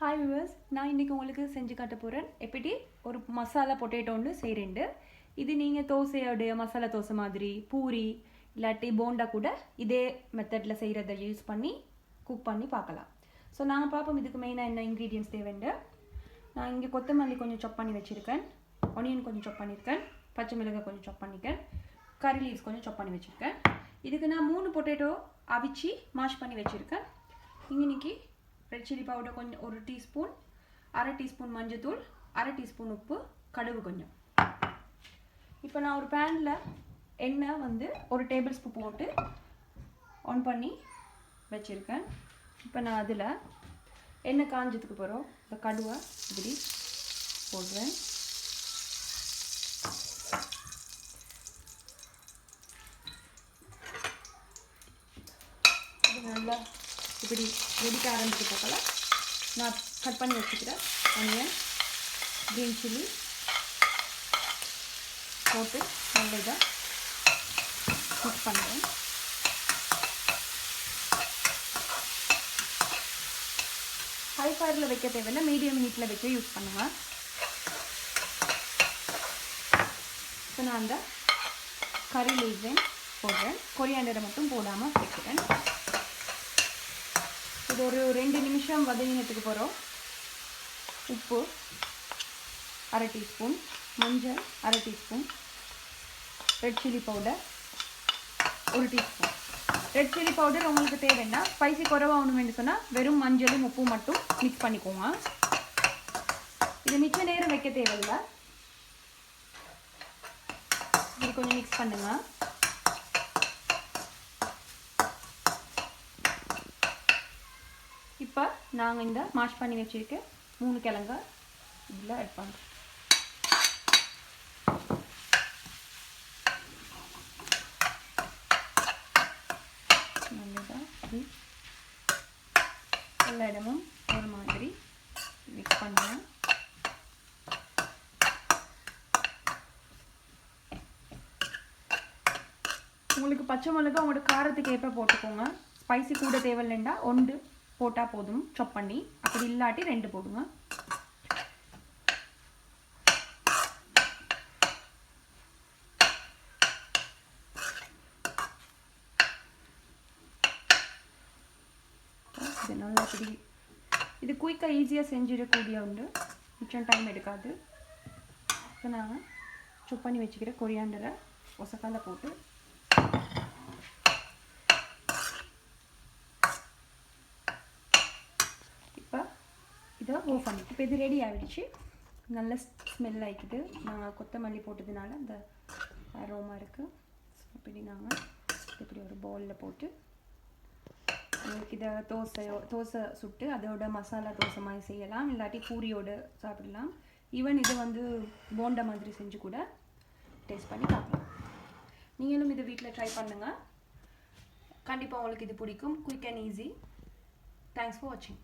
Hi viewers, நான் இன்றைக்கி உங்களுக்கு செஞ்சு காட்ட போகிறேன் எப்படி ஒரு மசாலா பொட்டேட்டோன்னு செய்கிறேன்ட்டு. இது நீங்கள் தோசையோடைய மசாலா தோசை மாதிரி பூரி இல்லாட்டி போண்டா கூட இதே மெத்தடில் செய்கிறத யூஸ் பண்ணி குக் பண்ணி பார்க்கலாம். ஸோ நாங்கள் பார்ப்போம் இதுக்கு மெயினாக என்ன இன்க்ரீடியன்ஸ் தேவைண்டு. நான் இங்கே கொத்தமல்லி கொஞ்சம் சாப் பண்ணி வச்சுருக்கேன், ஆனியன் கொஞ்சம் சாப் பண்ணியிருக்கேன், பச்சை மிளகாய் கொஞ்சம் சாப் பண்ணியிருக்கேன், கறி லீவ்ஸ் கொஞ்சம் சாப் பண்ணி வச்சுருக்கேன். இதுக்கு நான் 3 பொட்டேட்டோ அவிச்சு மாஷ் பண்ணி வச்சுருக்கேன். இன்னைக்கு ரெட் சில்லி பவுடர் கொஞ்சம் 1 டீஸ்பூன், 1/2 டீஸ்பூன் மஞ்சத்தூள், 1/2 டீஸ்பூன் உப்பு, கடுகு கொஞ்சம். இப்போ நான் ஒரு பேனில் எண்ணெய் வந்து 1 டேபிள் ஸ்பூன் போட்டு ஆன் பண்ணி வச்சுருக்கேன். இப்போ நான் அதில் எண்ணெய் காஞ்சதுக்கு பிறகு இந்த கடுவை இப்படி போடுறேன். இது நல்லா இப்படி வெடிக்க ஆரம்பிச்சு போக்கல நான் கட் பண்ணி வச்சுக்கிறேன் ஆனியன், க்ரீன் சில்லி போட்டு நல்லா இதை மிக்ஸ் பண்ணுறேன். ஹை ஃபயரில் வைக்க தேவையில்லை, மீடியம் ஹீட்டில் வச்சு யூஸ் பண்ணுங்கள். இப்போ நான் அந்த கறி லீவ்ஸையும் போடுறேன், கொரியாண்டரை மட்டும் போடாமல் வைக்கிறேன். இது ஒரு 2 நிமிஷம் வதங்கினதுக்கு போகிறோம். உப்பு 1/2 டீஸ்பூன், மஞ்சள் 1/2 teaspoon, red chilli powder 1 teaspoon. Red chilli powder உங்களுக்கு தேவைன்னா ஸ்பைசி குறைவாக ஒன்று வேணும் சொன்னால் வெறும் மஞ்சளும் உப்பும் மட்டும் மிக்ஸ் பண்ணிக்கோங்க. இது மிச்ச நேரம் வைக்க தேவையில்லை, இது கொஞ்சம் மிக்ஸ் பண்ணுங்க. இப்போ நாங்கள் இந்த மாஷ் பண்ணி வச்சுருக்க 3 கிழங்க இதில் ஆட் பண்ணுறோம். நல்லதாக எல்லா இடமும் ஒரு மாதிரி மிக்ஸ் பண்ணுவேன். உங்களுக்கு பச்சை மிளகா உங்களோட காரத்துக்கு ஏற்ப போட்டுக்கோங்க. ஸ்பைசி கூட தேவையில்லைண்டா 1 போட்டால் போதும் சாப் பண்ணி, அப்படி இல்லாட்டி 2 போடுங்க. இது நல்லா இப்படி இது குயிக்காக ஈஸியாக செஞ்சிடக்கூடிய உண்டு, மிச்சம் டைம் எடுக்காது. இப்போ நான் சாப் பண்ணி வச்சுக்கிற கொரியாண்டரை ஒசக்கால போட்டு இதை ஆஃப் பண்ணி இப்போ இது ரெடி ஆகிடுச்சு. நல்ல ஸ்மெல் ஆகிக்குது, நாங்கள் கொத்தமல்லி போட்டதுனால அந்த அரோமா இருக்குது. ஸோ இப்படி நாங்கள் இப்படி ஒரு பவுலில் போட்டு உங்களுக்கு இதை தோசை சுட்டு அதோட மசாலா தோசை மாதிரி செய்யலாம், இல்லாட்டி பூரியோடு சாப்பிடலாம். ஈவன் இது வந்து போண்டா மாதிரி செஞ்சு கூட டேஸ்ட் பண்ணி பார்க்கலாம். நீங்களும் இதை வீட்டில் ட்ரை பண்ணுங்கள், கண்டிப்பாக உங்களுக்கு இது பிடிக்கும். Quick and easy. Thanks for வாட்சிங்.